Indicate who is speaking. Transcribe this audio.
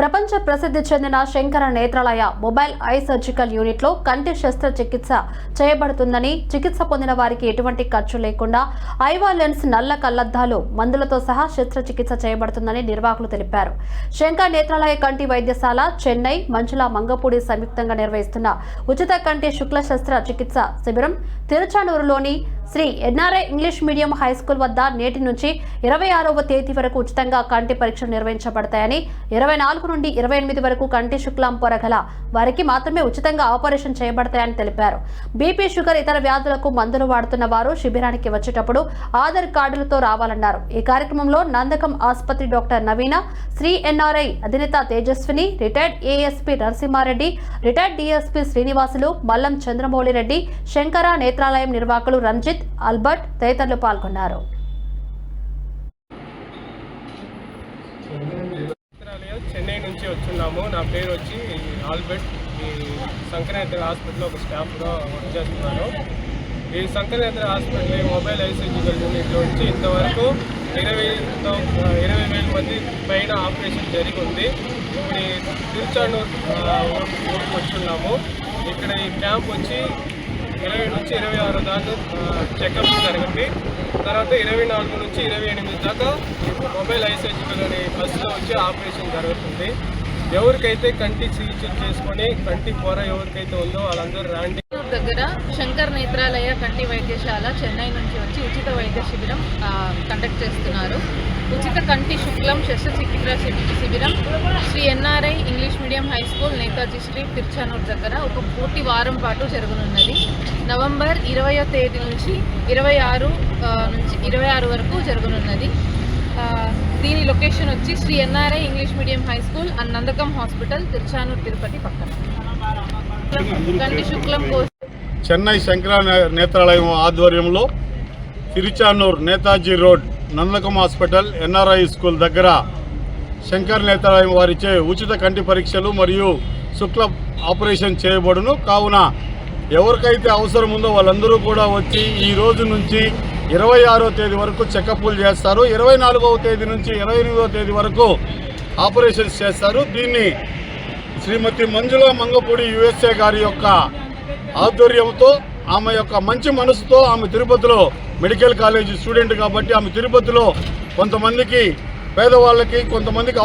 Speaker 1: ప్రపంచ ప్రసిద్ధి చెందిన Shankara Nethralaya mobile eye surgical unit లో కంటి శస్త్రచికిత్స చేయబడుతుందని, చికిత్స పొందిన వారికి ఎటువంటి ఖర్చు లేకుండా ఐవా లెన్స్, నల్ల కళ్లద్దాలు, మందులతో సహా శస్త్రచికిత్స చేయబడుతుందని నిర్వాహకులు తెలిపారు. శంకర నేత్రాలయ కంటి వైద్యశాల, చెన్నై, మంచుల, మంగపూడి సంయుక్తంగా నిర్వహిస్తున్న ఉచిత కంటి శుక్ల శస్త్ర చికిత్స శిబిరం తిరుచానూరులోని Sri NRI English medium high school వద్ద నేటి నుంచి 26వ తేదీ వరకు ఉచితంగా కంటి పరీక్షలు నిర్వహించబడతాయని, 24 నుండి 28 వరకు కంటి శుక్లం పొరగల వారికి మాత్రమే ఉచితంగా ఆపరేషన్ చేయబడతాయని తెలిపారు. బీపీ, షుగర్, ఇతర వ్యాధులకు మందులు వాడుతున్న వారు శిబిరానికి వచ్చేటప్పుడు ఆధార్ కార్డులతో రావాలన్నారు. ఈ కార్యక్రమంలో నందకం ఆసుపత్రి డాక్టర్ నవీన, శ్రీ ఎన్ఆర్ఐ అధినేత Tejaswini, retired ASP Narasimha Reddy, retired DSP Srinivasulu, Mallam Chandramouli Reddy, Shankara Nethralayam నిర్వాహకులు రంజిత్, ఆల్బర్ట్ తదితరులు పాల్గొన్నారు.
Speaker 2: చెన్నై నుంచి వచ్చున్నాము. నా పేరు వచ్చి ఆల్బర్ట్. ఈ శంకరనేత్ర హాస్పిటల్లో ఒక స్టాఫ్గా వర్క్ చేస్తున్నాను. ఈ శంకరనేత్ర హాస్పిటల్ మొబైల్ ఐ సర్జికల్ యూనిట్లో వచ్చి ఇంతవరకు 20,000 మంది పైన ఆపరేషన్ జరిగి ఉంది. ఇప్పుడు తిరుచానూరు వచ్చున్నాము. ఇక్కడ ఈ క్యాంప్ వచ్చి 20 నుంచి 26 దాకా చెకప్ జరగండి. తర్వాత 24 నుంచి 28 దాకా మొబైల్ ఐ సర్జికల్ అనే బస్సులో వచ్చి ఆపరేషన్ జరుగుతుంది. ఎవరికైతే కంటి చికిత్స చేసుకొని కంటి పొర ఎవరికైతే ఉందో వాళ్ళందరూ రాండి.
Speaker 3: దగ్గర శంకర్ నేత్రాలయ కంటి వైద్యశాల చెన్నై నుంచి వచ్చి ఉచిత వైద్య శిబిరం కండక్ట్ చేస్తున్నారు. ఉచిత కంటి శుక్లం శస్త్రచికిత్స శిబిరం Shri NRI English medium high school, Netaji street, Tiruchanur దగ్గర ఒక పూర్తి వారం పాటు జరగనున్నది. నవంబర్ 20వ తేదీ నుంచి 26 వరకు జరగనున్నది. దీని లొకేషన్ వచ్చి Shri NRI English medium high school and Nandakam hospital, Tiruchanur, Tirupati పక్కన. కంటి శుక్లం కోసం
Speaker 4: చెన్నై శంకర నేత్రాలయం ఆధ్వర్యంలో Tiruchanur, Netaji road, Nandakam hospital, NRI school దగ్గర శంకర నేత్రాలయం వారిచే ఉచిత కంటి పరీక్షలు మరియు శుక్ల ఆపరేషన్ చేయబడును. కావున ఎవరికైతే అవసరం ఉందో వాళ్ళందరూ కూడా వచ్చి ఈ రోజు నుంచి 26వ తేదీ వరకు చెకప్లు చేస్తారు. 24వ తేదీ నుంచి 28వ తేదీ వరకు ఆపరేషన్స్ చేస్తారు. దీన్ని శ్రీమతి మంజుల మంగపూడి USA గారి యొక్క ఆధ్వర్యంతో, ఆమె యొక్క మంచి మనసుతో, ఆమె తిరుపతిలో మెడికల్ కాలేజీ స్టూడెంట్ కాబట్టి ఆమె తిరుపతిలో కొంతమందికి పేదవాళ్ళకి కొంతమందికి